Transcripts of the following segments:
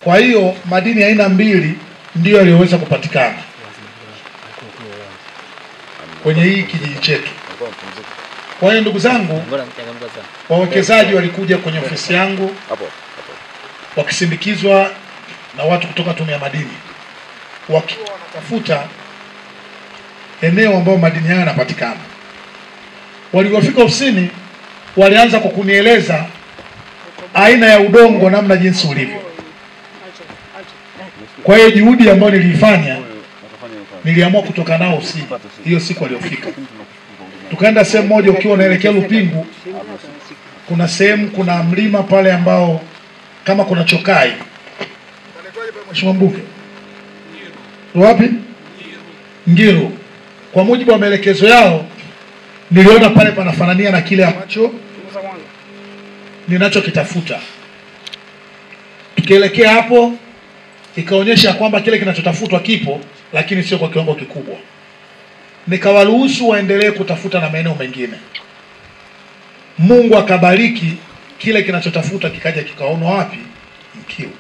Kwa hiyo madini aina mbili ndiyo yaliyoweza kupatikana kwenye hii kijiji chetu. Kwa hiyo ndugu zangu, wawekezaji walikuja kwenye ofisi yangu wakisindikizwa na watu kutoka Tume ya Madini, wakiwa wanatafuta eneo ambao madini haya yanapatikana. Walipofika ofisini, walianza kwa kunieleza aina ya udongo, namna jinsi ulivyo. Kwa hiyo juhudi ambayo niliifanya, niliamua kutoka nao hiyo siku waliofika. Tukaenda sehemu moja, ukiwa unaelekea Lupingu, kuna mlima pale ambao kama kuna chokai. Mheshimiwa Mbunge, wapi? Ngiru. Kwa mujibu wa maelekezo yao, niliona pale panafanania na kile ambacho ninachokitafuta. Tukielekea hapo, ikaonyesha kwamba kile kinachotafutwa kipo, lakini sio kwa kiwango kikubwa. Nikawaruhusu waendelee kutafuta na maeneo mengine. Mungu akabariki, kile kinachotafuta kikaja kikaonwa wapi? Mkiu.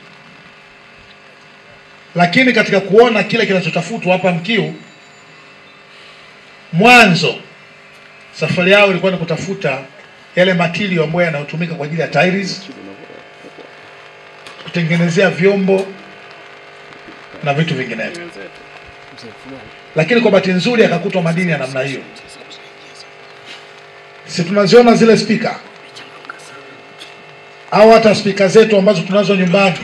Lakini katika kuona kile kinachotafutwa hapa Mkiu, mwanzo safari yao ilikuwa ni kutafuta yale material ambayo yanayotumika kwa ajili ya tiles, kutengenezea vyombo na vitu vinginevyo. Lakini kwa bahati nzuri akakutwa madini ya namna hiyo. Si tunaziona zile speaker au hata speaker zetu ambazo tunazo nyumbani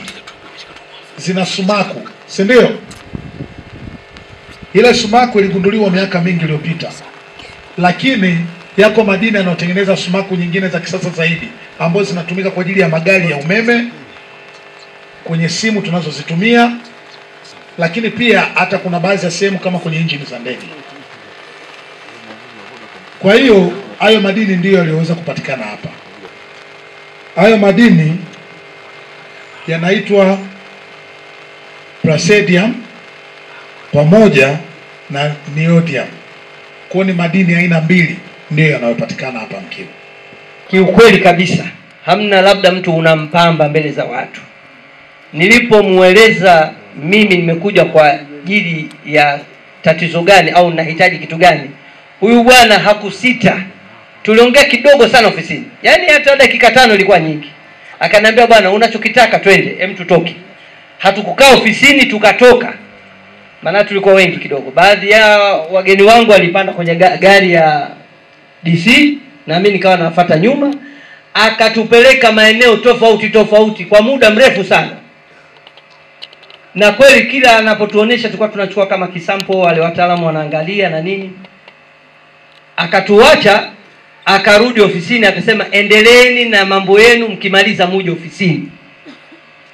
zina sumaku, si ndio? Ile sumaku iligunduliwa miaka mingi iliyopita, lakini yako madini yanayotengeneza sumaku nyingine za kisasa zaidi ambazo zinatumika kwa ajili ya magari ya umeme, kwenye simu tunazozitumia, lakini pia hata kuna baadhi ya sehemu kama kwenye injini za ndege. Kwa hiyo hayo madini ndiyo yaliyoweza kupatikana hapa. Hayo madini yanaitwa praseodymium pamoja na neodymium. Kwa ni madini aina mbili ndiyo yanayopatikana hapa Mkiu. Kiukweli kabisa, hamna labda mtu unampamba mbele za watu. Nilipomueleza mimi nimekuja kwa ajili ya tatizo gani au nahitaji kitu gani, huyu bwana hakusita. Tuliongea kidogo sana ofisini, yaani hata dakika 5 ilikuwa nyingi. Akaniambia, bwana, unachokitaka twende, tutoke. Hatukukaa ofisini, tukatoka. Maana tulikuwa wengi kidogo. Baadhi ya wageni wangu walipanda kwenye gari ya DC na mimi nikawa nafuata nyuma. Akatupeleka maeneo tofauti tofauti kwa muda mrefu sana. Na kweli kila anapotuonesha tulikuwa tunachukua kama kisample, wale wataalamu wanaangalia na nini. Akatuacha, akarudi ofisini, akasema endeleeni na mambo yenu, mkimaliza muje ofisini.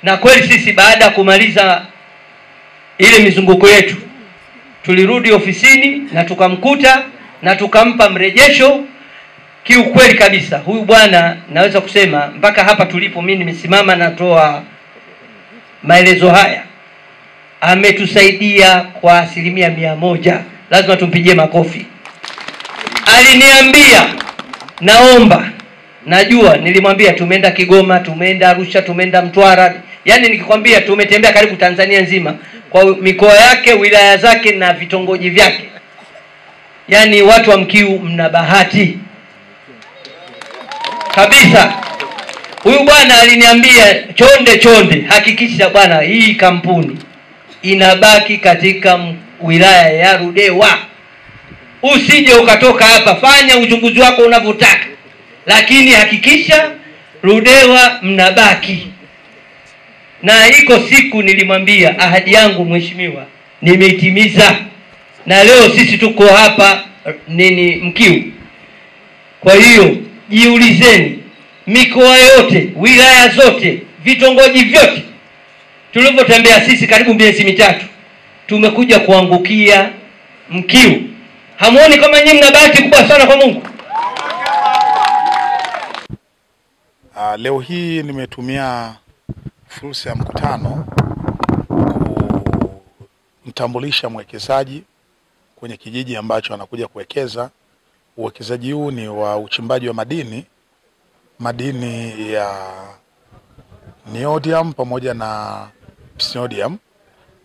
Na kweli sisi baada ya kumaliza ile mizunguko yetu, tulirudi ofisini na tukamkuta na tukampa mrejesho. Kiukweli kabisa, huyu bwana naweza kusema mpaka hapa tulipo mimi nimesimama natoa maelezo haya, ametusaidia kwa 100%. Lazima tumpigie makofi. Aliniambia naomba, najua nilimwambia tumeenda Kigoma, tumeenda Arusha, tumeenda Mtwara. Yaani nikikwambia tumetembea karibu Tanzania nzima kwa mikoa yake, wilaya zake na vitongoji vyake. Yaani watu wa Mkiu mna bahati kabisa. Huyu bwana aliniambia chonde, hakikisha bwana hii kampuni inabaki katika wilaya ya Ludewa. Usije ukatoka hapa, fanya uchunguzi wako unavyotaka, lakini hakikisha Ludewa mnabaki. Na iko siku nilimwambia ahadi yangu mheshimiwa nimeitimiza, na leo sisi tuko hapa Mkiu. Kwa hiyo jiulizeni, mikoa yote, wilaya zote, vitongoji vyote tulivyotembea sisi karibu miezi 3, tumekuja kuangukia Mkiu. Hamuoni kama nyinyi mna bahati kubwa sana kwa Mungu? Leo hii nimetumia fursa ya mkutano kumtambulisha mwekezaji kwenye kijiji ambacho anakuja kuwekeza. Uwekezaji huu ni wa uchimbaji wa madini ya neodymium pamoja na dysprosium,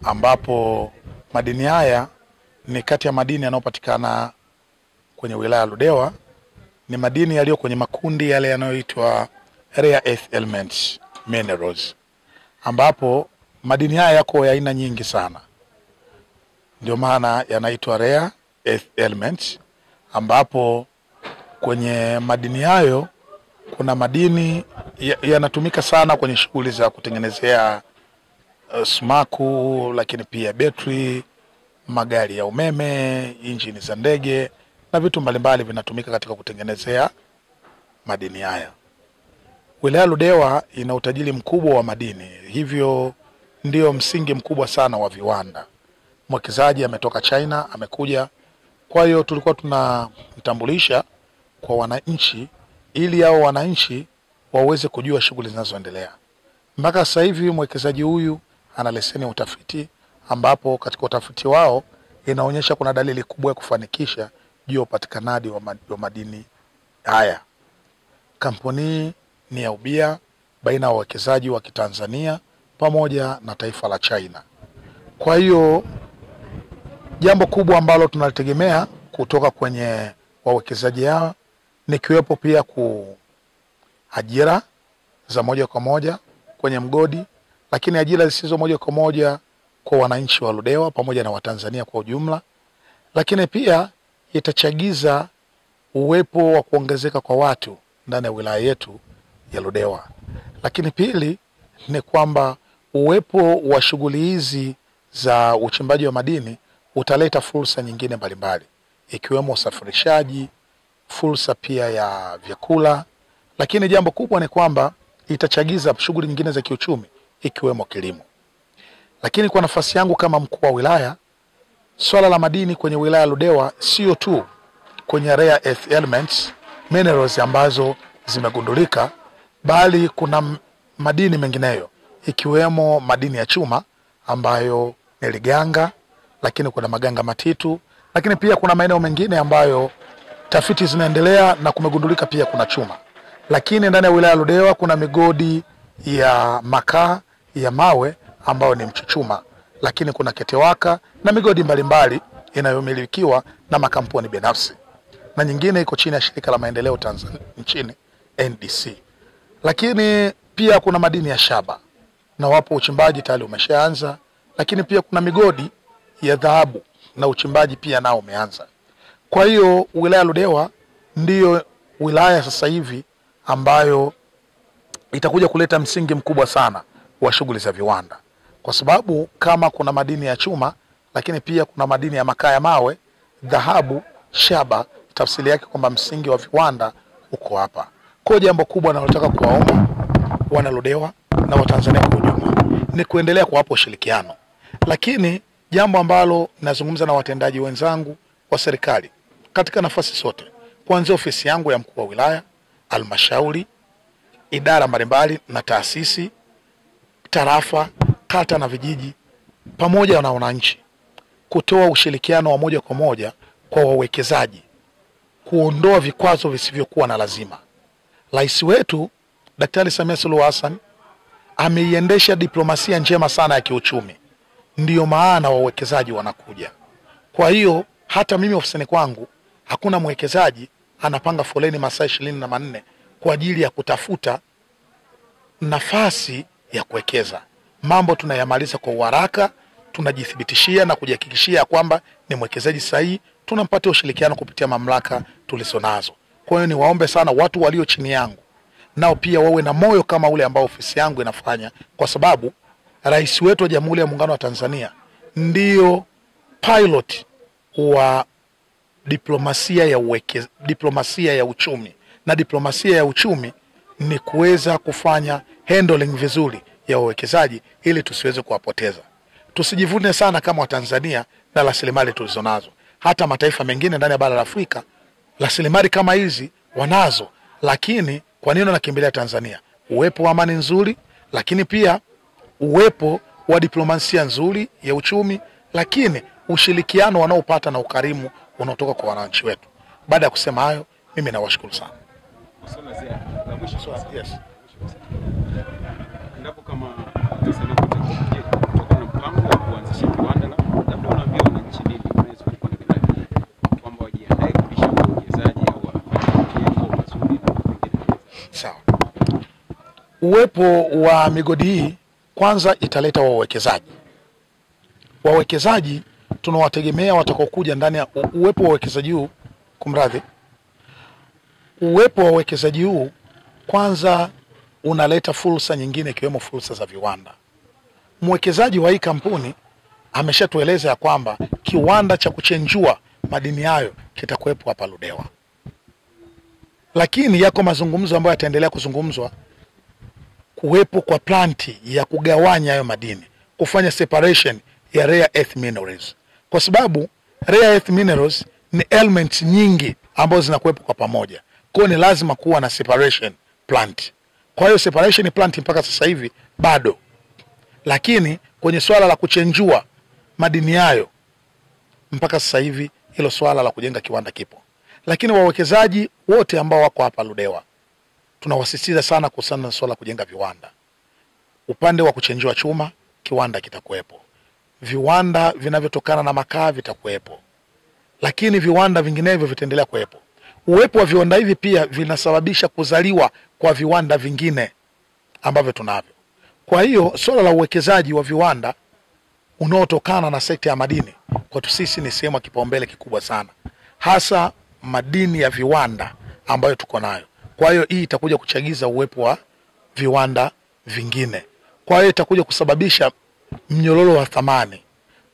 ambapo madini haya ni kati ya madini yanayopatikana kwenye wilaya ya Ludewa. Ni madini yaliyo kwenye makundi yale yanayoitwa rare earth elements minerals, ambapo madini haya yako ya aina nyingi sana, ndio maana yanaitwa rare earth elements, ambapo kwenye madini hayo kuna madini yanatumika sana kwenye shughuli za kutengenezea sumaku, lakini pia betri, magari ya umeme, injini za ndege na vitu mbalimbali vinatumika katika kutengenezea madini haya. Wilaya Ludewa ina utajiri mkubwa wa madini, hivyo ndio msingi mkubwa sana wa viwanda. Mwekezaji ametoka China amekuja, kwa hiyo tulikuwa tunamtambulisha kwa wananchi ili hao wananchi waweze kujua shughuli zinazoendelea. Mpaka sasa hivi mwekezaji huyu ana leseni ya utafiti, ambapo katika utafiti wao inaonyesha kuna dalili kubwa ya kufanikisha juu ya upatikanaji wa madini haya. Kampuni ni ya ubia baina ya wawekezaji wa Kitanzania pamoja na taifa la China. Kwa hiyo jambo kubwa ambalo tunalitegemea kutoka kwenye wawekezaji hao ni kiwepo pia ajira za moja kwa moja kwenye mgodi, lakini ajira zisizo moja kwa moja kwa wananchi wa Ludewa pamoja na Watanzania kwa ujumla, lakini pia itachagiza uwepo wa kuongezeka kwa watu ndani ya wilaya yetu ya Ludewa. Lakini pili ni kwamba uwepo wa shughuli hizi za uchimbaji wa madini utaleta fursa nyingine mbalimbali, ikiwemo usafirishaji, fursa pia ya vyakula, lakini jambo kubwa ni kwamba itachagiza shughuli nyingine za kiuchumi ikiwemo kilimo. Lakini kwa nafasi yangu kama mkuu wa wilaya, swala la madini kwenye wilaya ya Ludewa sio tu kwenye rare earth elements minerals ambazo zimegundulika, bali kuna madini mengineyo ikiwemo madini ya chuma ambayo ni liganga, lakini kuna maganga matitu, lakini pia kuna maeneo mengine ambayo tafiti zinaendelea na kumegundulika pia kuna chuma. Lakini ndani ya wilaya ya Ludewa kuna migodi ya makaa ya mawe ambayo ni mchuchuma, lakini kuna ketewaka na migodi mbalimbali inayomilikiwa na makampuni binafsi, na nyingine iko chini ya shirika la maendeleo Tanzania nchini NDC. Lakini pia kuna madini ya shaba na wapo uchimbaji tayari umeshaanza, lakini pia kuna migodi ya dhahabu na uchimbaji pia nao umeanza. Kwa hiyo wilaya ya Ludewa ndiyo wilaya sasa hivi ambayo itakuja kuleta msingi mkubwa sana wa shughuli za viwanda, kwa sababu kama kuna madini ya chuma, lakini pia kuna madini ya makaa ya mawe, dhahabu, shaba, tafsiri yake kwamba msingi wa viwanda uko hapa. Kwa jambo kubwa nalotaka kuwaomba wana Ludewa na Watanzania kwa ujumla ni kuendelea kuwapa ushirikiano, lakini jambo ambalo nazungumza na watendaji wenzangu wa serikali katika nafasi zote, kuanzia ofisi yangu ya mkuu wa wilaya, halmashauri, idara mbalimbali na taasisi, tarafa, kata na vijiji, pamoja na wananchi, kutoa ushirikiano wa moja kwa moja kwa wawekezaji, kuondoa vikwazo visivyokuwa na lazima. Rais wetu Daktari Samia Suluhu Hassan ameiendesha diplomasia njema sana ya kiuchumi, ndiyo maana wawekezaji wanakuja. Kwa hiyo hata mimi ofisini kwangu hakuna mwekezaji anapanga foleni masaa 24 kwa ajili ya kutafuta nafasi ya kuwekeza. Mambo tunayamaliza kwa uharaka, tunajithibitishia na kujihakikishia kwamba ni mwekezaji sahihi, tunampatia ushirikiano kupitia mamlaka tulizonazo. Kwa hiyo niwaombe sana watu walio chini yangu nao pia wawe na moyo kama ule ambao ofisi yangu inafanya, kwa sababu Rais wetu wa Jamhuri ya Muungano wa Tanzania ndio pilot wa diplomasia ya uchumi, na diplomasia ya uchumi ni kuweza kufanya handling vizuri ya wawekezaji ili tusiweze kuwapoteza. Tusijivune sana kama Watanzania na rasilimali tulizonazo. Hata mataifa mengine ndani ya bara la Afrika rasilimali kama hizi wanazo, lakini kwa nini wanakimbilia Tanzania? Uwepo wa amani nzuri, lakini pia uwepo wa diplomasia nzuri ya uchumi, lakini ushirikiano wanaopata na ukarimu unaotoka kwa wananchi wetu. Baada ya kusema hayo, mimi nawashukuru sana. Yes. Endapo kama Tanzania kuanzisha viwanda, labda unaambia wananchi nini unaweza kufanya bila kwamba wajiandae kupisha uwekezaji au wafanye mambo mazuri na kutengeneza. Sawa. Uwepo wa migodi hii kwanza italeta wawekezaji. Wawekezaji tunawategemea watakaokuja ndani ya uwepo wa wawekezaji huu, kumradhi. Uwepo wa wawekezaji huu kwanza unaleta fursa nyingine ikiwemo fursa za viwanda. Mwekezaji wa hii kampuni ameshatueleza ya kwamba kiwanda cha kuchenjua madini hayo kitakuwepo hapa Ludewa. Lakini yako mazungumzo ambayo yataendelea kuzungumzwa kuwepo kwa planti ya kugawanya hayo madini, kufanya separation ya rare earth minerals. Kwa sababu rare earth minerals ni elements nyingi ambazo zinakuwepo kwa pamoja. Kwa hiyo ni lazima kuwa na separation plant. Kwa hiyo separation plant mpaka sasa hivi bado. Lakini kwenye swala la kuchenjua madini hayo mpaka sasa hivi hilo swala la kujenga kiwanda kipo. Lakini wawekezaji wote ambao wako hapa Ludewa tunawasisitiza sana kuhusiana na swala kujenga viwanda. Upande wa kuchenjua chuma kiwanda kitakuwepo. Viwanda vinavyotokana na makaa vitakuwepo. Lakini viwanda vinginevyo vitaendelea kuwepo. Uwepo wa viwanda hivi pia vinasababisha kuzaliwa kwa viwanda vingine ambavyo tunavyo. Kwa hiyo swala la uwekezaji wa viwanda unaotokana na sekta ya madini kwetu sisi ni sehemu ya kipaumbele kikubwa sana. Hasa madini ya viwanda ambayo tuko nayo. Kwa hiyo hii itakuja kuchagiza uwepo wa viwanda vingine. Kwa hiyo itakuja kusababisha mnyororo wa thamani.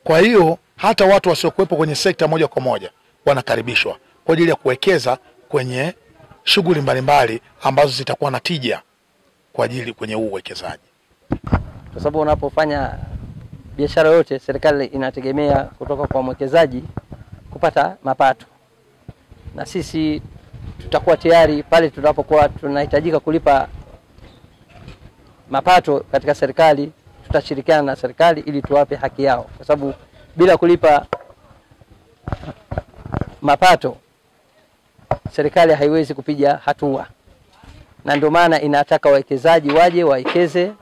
Kwa hiyo hata watu wasiokuwepo kwenye sekta moja kwa moja wanakaribishwa kwa ajili ya kuwekeza kwenye shughuli mbalimbali ambazo zitakuwa na tija kwa ajili kwenye uwekezaji. Kwa sababu unapofanya biashara yote serikali inategemea kutoka kwa mwekezaji kupata mapato. Na sisi tutakuwa tayari pale tunapokuwa tunahitajika kulipa mapato katika serikali, tutashirikiana na serikali ili tuwape haki yao. Kwa sababu bila kulipa mapato serikali haiwezi kupiga hatua. Na ndio maana inataka wawekezaji waje wawekeze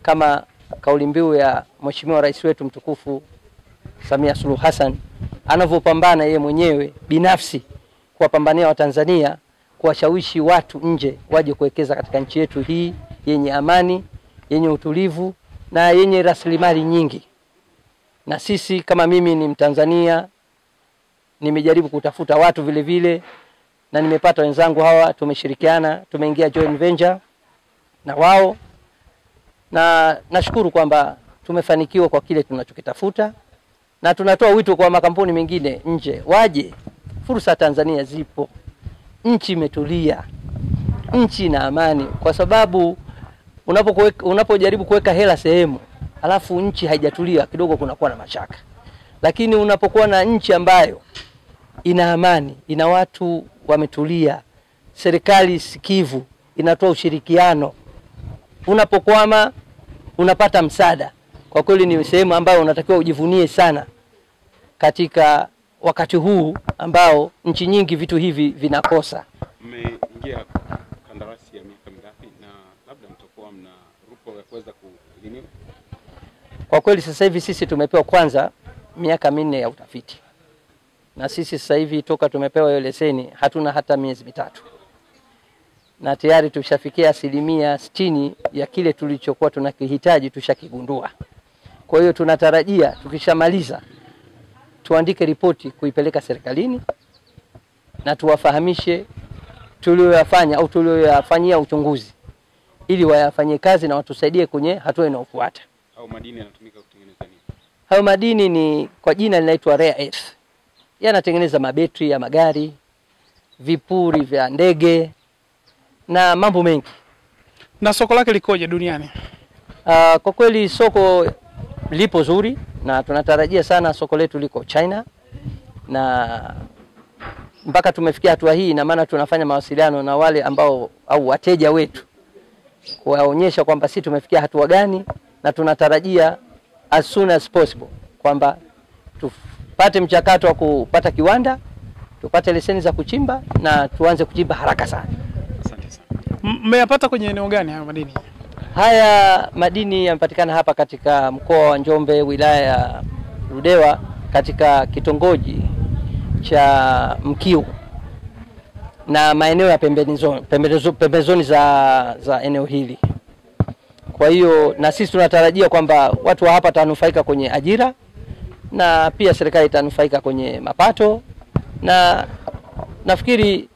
kama kauli mbiu ya Mheshimiwa Rais wetu mtukufu Samia Suluhu Hassan anavyopambana yeye mwenyewe binafsi kuwapambania Watanzania, kuwashawishi watu nje waje kuwekeza katika nchi yetu hii yenye amani, yenye utulivu na yenye rasilimali nyingi. Na sisi kama mimi ni Mtanzania, nimejaribu kutafuta watu vile vile na nimepata wenzangu hawa, tumeshirikiana, tumeingia joint venture na wao. Na nashukuru kwamba tumefanikiwa kwa kile tunachokitafuta, na tunatoa wito kwa makampuni mengine nje waje. Fursa Tanzania zipo. Nchi imetulia. Nchi na amani, kwa sababu unapojaribu kuweka hela sehemu alafu nchi haijatulia kidogo kunakuwa na mashaka. Lakini unapokuwa na nchi ambayo ina amani, ina watu wametulia, serikali sikivu, inatoa ushirikiano, unapokwama unapata msaada. Kwa kweli ni sehemu ambayo unatakiwa ujivunie sana katika wakati huu ambao nchi nyingi vitu hivi vinakosa. Mmeingia kandarasi ya miaka mingapi na labda mtakuwa mna rupo ya kuweza kuliniwa? Kwa kweli sasa hivi sisi tumepewa kwanza miaka 4 ya utafiti. Na sisi sasa hivi toka tumepewa hiyo leseni hatuna hata miezi 3. Na tayari tushafikia 60% ya kile tulichokuwa tunakihitaji tushakigundua. Kwa hiyo tunatarajia tukishamaliza tuandike ripoti kuipeleka serikalini na tuwafahamishe tulioyafanya au tulioyafanyia uchunguzi ili wayafanyie kazi na watusaidie kwenye hatua inayofuata. Au madini yanatumika kutengeneza nini? Hayo madini ni kwa jina linaitwa rare earth. Yanatengeneza mabetri ya magari, vipuri vya ndege na mambo mengi. Na soko lake likoje duniani? Kwa kweli soko lipo zuri na tunatarajia sana soko letu liko China, na mpaka tumefikia hatua hii na maana tunafanya mawasiliano na wale ambao au wateja wetu kuwaonyesha kwamba sisi tumefikia hatua gani, na tunatarajia as soon as possible kwamba tupate mchakato wa kupata kiwanda, tupate leseni za kuchimba na tuanze kuchimba haraka sana. Asante sana. Mmeyapata kwenye eneo gani hayo madini? Haya madini yanapatikana hapa katika mkoa wa Njombe, wilaya ya Ludewa, katika kitongoji cha Mkiu na maeneo ya pembezoni za eneo hili. Kwa hiyo na sisi tunatarajia kwamba watu wa hapa watanufaika kwenye ajira na pia serikali itanufaika kwenye mapato, na nafikiri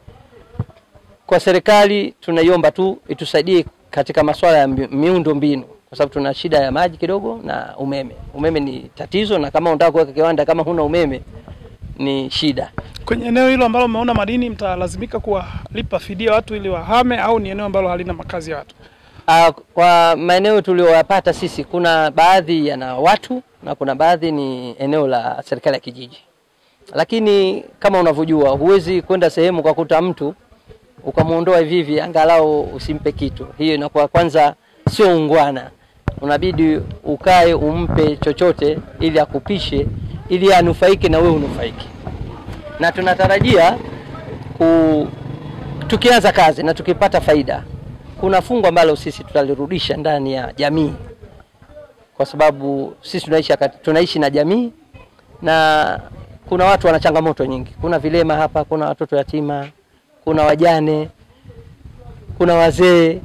kwa serikali tunaiomba tu itusaidie katika masuala ya miundo mbinu, kwa sababu tuna shida ya maji kidogo na umeme. Umeme ni tatizo, na kama unataka kuweka kiwanda kama huna umeme ni shida. Kwenye eneo hilo ambalo umeona madini, mtalazimika kuwalipa fidia watu ili wahame, au ni eneo ambalo halina makazi ya watu? Kwa maeneo tuliyopata sisi, kuna baadhi yana watu na kuna baadhi ni eneo la serikali ya kijiji. Lakini kama unavyojua, huwezi kwenda sehemu kwa kuta mtu ukamuondoa hivi angalau usimpe kitu. Hiyo inakuwa kwanza sio ungwana. Unabidi ukae umpe chochote ili akupishe, ili anufaike na wewe unufaike. Na tunatarajia tukianza kazi na tukipata faida, kuna fungu ambalo sisi tutalirudisha ndani ya jamii, kwa sababu sisi tunaishi na jamii, na kuna watu wana changamoto nyingi. Kuna vilema hapa, kuna watoto yatima, kuna wajane, kuna wazee.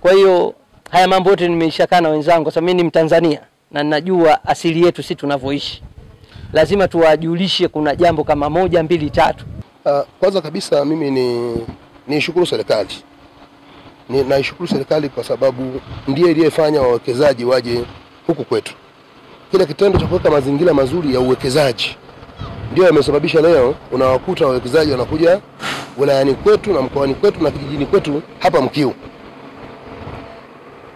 Kwa hiyo haya mambo yote nimeishakana na wenzangu, kwa sababu mimi ni Mtanzania na ninajua asili yetu sisi tunavyoishi. Lazima tuwajulishe kuna jambo kama 1, 2, 3. Kwanza kabisa mimi nishukuru serikali. Naishukuru serikali kwa sababu ndiye iliyefanya wawekezaji waje huku kwetu. Kile kitendo cha kuweka mazingira mazuri ya uwekezaji ndio yamesababisha leo unawakuta wawekezaji wanakuja wilayani kwetu na mkoani kwetu na kijijini kwetu hapa Mkiu.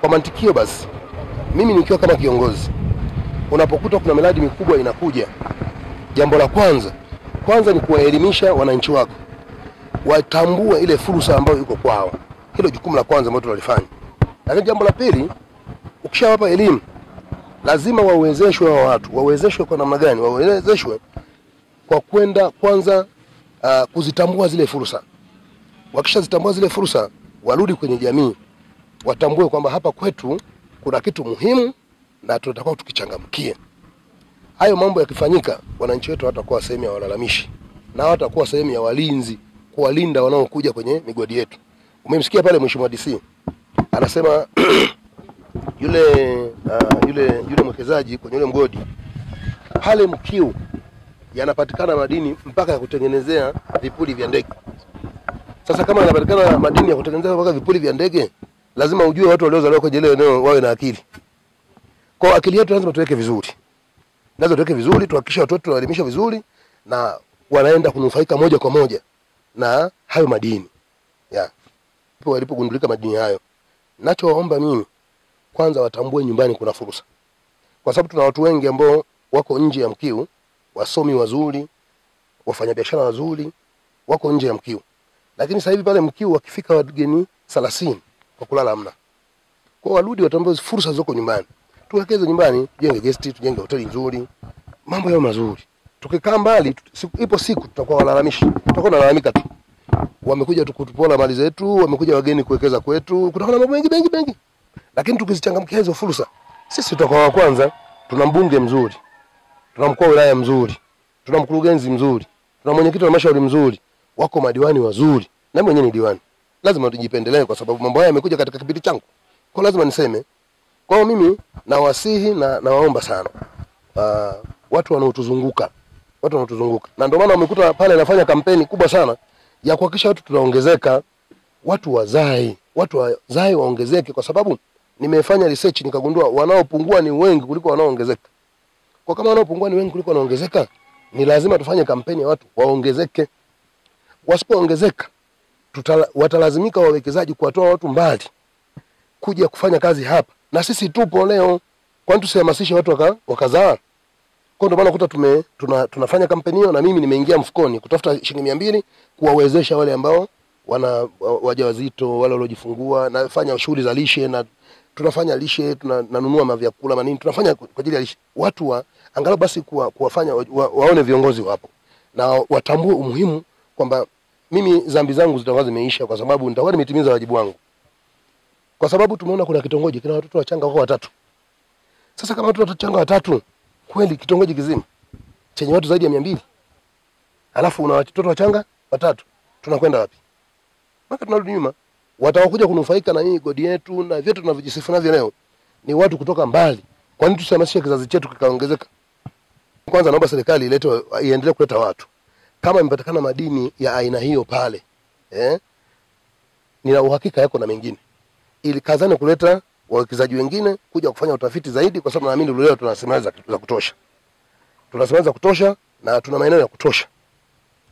Kwa mantikio basi, mimi nikiwa kama kiongozi, unapokuta kuna miradi mikubwa inakuja, jambo la kwanza ni kuwaelimisha wananchi wako watambue ile fursa ambayo iko kwao. Hilo jukumu la kwanza ambalo tunalifanya. Lakini jambo la pili, ukishawapa elimu, lazima wawezeshwe wa watu. Wawezeshwe kwa namna gani? Wawezeshwe kwa kwenda kwanza kuzitambua zile fursa. Wakishazitambua zile fursa, warudi kwenye jamii, watambue kwamba hapa kwetu kuna kitu muhimu na tunatakiwa tukichangamkie. Hayo mambo yakifanyika, wananchi wetu watakuwa sehemu ya walalamishi na watakuwa sehemu ya walinzi, kuwalinda wanaokuja kwenye migodi yetu. Umemsikia pale Mheshimiwa DC anasema yule mwekezaji kwenye yule mgodi pale Mkiu yanapatikana madini mpaka ya kutengenezea vipuli vya ndege. Sasa kama yanapatikana madini ya kutengenezea mpaka vipuli vya ndege, lazima ujue watu waliozaliwa kwenye ile eneo wawe na akili. Kwa akili yetu lazima tuweke vizuri. Lazima tuweke vizuri, tuhakikishe watu tunaelimisha vizuri na wanaenda kunufaika moja kwa moja na hayo madini. Hapo walipogundulika madini hayo, ninachowaomba mimi kwanza watambue nyumbani kuna fursa. Kwa sababu tuna watu wengi ambao wako nje ya Mkiu, wasomi wazuri, wafanyabiashara wazuri, wako nje ya Mkiu. Lakini sasa hivi pale Mkiu wakifika wageni 30 kwa kulala hamna. Kwa warudi watambue fursa zoko nyumbani. Tuwekeze nyumbani, tujenge guest, tujenge hoteli nzuri. Mambo yao mazuri. Tukikaa mbali, ipo siku tutakuwa walalamishi. Tutakuwa nalalamika tu. Wamekuja tukutupola mali zetu, wamekuja wageni kuwekeza kwetu, kutakuwa na mambo mengi. Lakini tukizichangamkia hizo fursa, sisi tutakuwa wa kwanza. Tuna mbunge mzuri, tuna mkuu wa wilaya mzuri, tuna mkurugenzi mzuri, tuna mwenyekiti wa halmashauri mzuri, wako madiwani wazuri. Na mwenyewe ni diwani. Lazima tujipendelee kwa sababu mambo haya yamekuja katika kipindi changu. Kwa lazima niseme. Kwa mimi nawasihi na nawaomba sana watu wanaotuzunguka. Na ndio maana wamekuta pale anafanya kampeni kubwa sana ya kuhakikisha watu tunaongezeka, watu wazae waongezeke, kwa sababu nimefanya research nikagundua wanaopungua ni wengi kuliko wanaoongezeka. Kwa kama wanaopungua ni wengi kuliko wanaoongezeka, ni lazima tufanye kampeni ya watu waongezeke. Wasipoongezeka, watalazimika wawekezaji kuwatoa watu mbali kuja kufanya kazi hapa. Na sisi tupo leo, kwani tusihamasishe watu wakazaa. Kwa ndio maana kuta tunafanya kampeni hiyo, na mimi nimeingia mfukoni kutafuta shilingi 200 kuwawezesha wale ambao wana wajawazito, wale waliojifungua, nafanya shughuli za lishe, na tunafanya lishe, tunanunua mavyakula manini, tunafanya kwa ajili ya lishe. Watu angalau basi kuwafanya waone viongozi wapo na watambue umuhimu kwamba mimi dhambi zangu zitakuwa zimeisha, kwa sababu nitakuwa nimetimiza wajibu wangu. kwa sababu tumeona kuna kitongoji kina watoto wachanga wako watatu. Sasa kama watoto wachanga watatu, kweli kitongoji kizima chenye watu zaidi ya 200, alafu una watoto wachanga watatu, tunakwenda wapi? Mpaka tunarudi nyuma. Watakuja kunufaika na hii godi yetu na vyote tunavyojisifu navyo leo ni watu kutoka mbali. Kwa nini tusihamasishe kizazi chetu kikaongezeka? Kwanza naomba serikali iendelee kuleta watu. Kama imepatikana madini ya aina hiyo pale, nina uhakika yako na mengine. Ili kazane kuleta wawekezaji wengine kuja kufanya utafiti zaidi, kwa sababu naamini leo tuna rasilimali za kutosha. Tuna rasilimali za kutosha na tuna maeneo ya kutosha.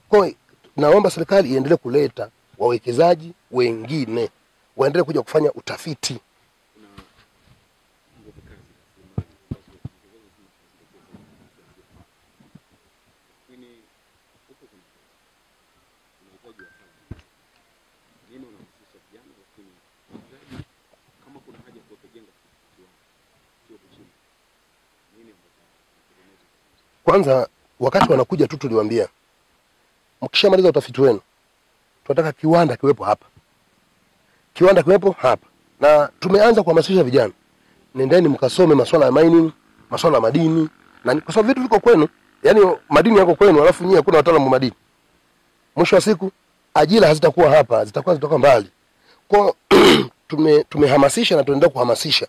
Kwa hiyo naomba serikali iendelee kuleta wawekezaji wengine, waendelee kuja kufanya utafiti. Kwanza wakati wanakuja tu tuliwaambia, mkishamaliza utafiti wenu tunataka kiwanda kiwepo hapa. Kiwanda kiwepo hapa. Na tumeanza kuhamasisha vijana, nendeni mkasome masuala ya mining, masuala ya madini, na kwa sababu vitu viko kwenu, yani madini yako kwenu, alafu nyinyi hakuna wataalamu wa madini. Mwisho wa siku ajira hazitakuwa hapa, zitakuwa mbali. Kwa tumehamasisha na tunaendelea kuhamasisha.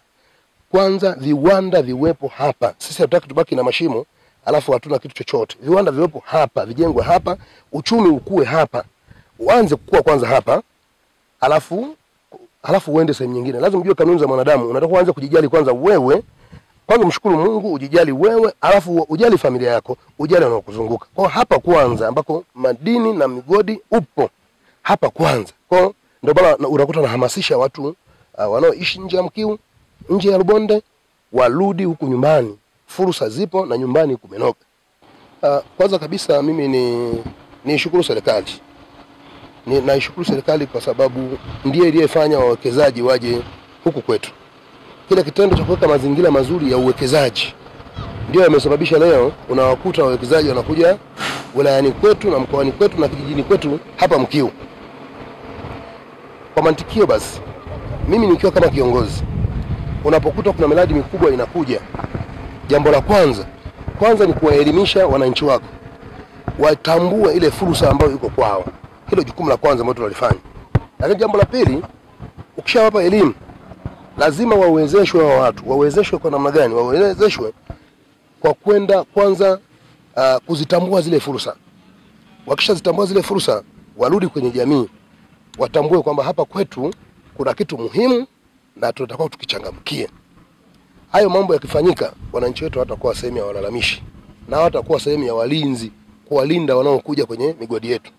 Kwanza viwanda viwepo hapa. Sisi hatutaki tubaki na mashimo alafu hatuna kitu chochote. Viwanda viwepo hapa, vijengwe hapa, uchumi ukue hapa. Uanze kukua kwanza hapa, alafu uende sehemu nyingine. Lazima ujue kanuni za mwanadamu. Unataka kuanza kujijali kwanza wewe. Kwanza mshukuru Mungu, ujijali wewe, alafu ujali familia yako, ujali wanaokuzunguka. Kwa hapa kwanza ambako madini na migodi upo. Hapa kwanza. Kwa ndio bala unakuta nahamasisha watu wanaoishi nje ya Mkiu, nje ya Rubonde, warudi huku nyumbani. Fursa zipo na nyumbani kumenoka. Kwanza kabisa mimi nishukuru serikali. Naishukuru serikali kwa sababu ndiye iliyefanya wawekezaji waje huku kwetu. Kila kitendo cha kuweka mazingira mazuri ya uwekezaji ndio yamesababisha leo unawakuta wawekezaji wanakuja wilayani kwetu na mkoani kwetu na kijijini kwetu hapa Mkiu. Kwa mantikio basi, mimi nikiwa kama kiongozi, unapokuta kuna miradi mikubwa inakuja, jambo la kwanza ni kuwaelimisha wananchi wako. Watambue ile fursa ambayo iko kwao. Hilo jukumu la kwanza ambalo tunalifanya. Lakini jambo la pili, ukishawapa elimu, lazima wawezeshwe wa watu. Wawezeshwe kwa namna gani? Wawezeshwe kwa kwenda kwanza kuzitambua zile fursa. Wakishazitambua zile fursa, warudi kwenye jamii. Watambue kwamba hapa kwetu kuna kitu muhimu na tunatakiwa tukichangamkie. Hayo mambo yakifanyika, wananchi wetu watakuwa sehemu ya walalamishi na watakuwa sehemu ya walinzi, kuwalinda wanaokuja kwenye migodi yetu.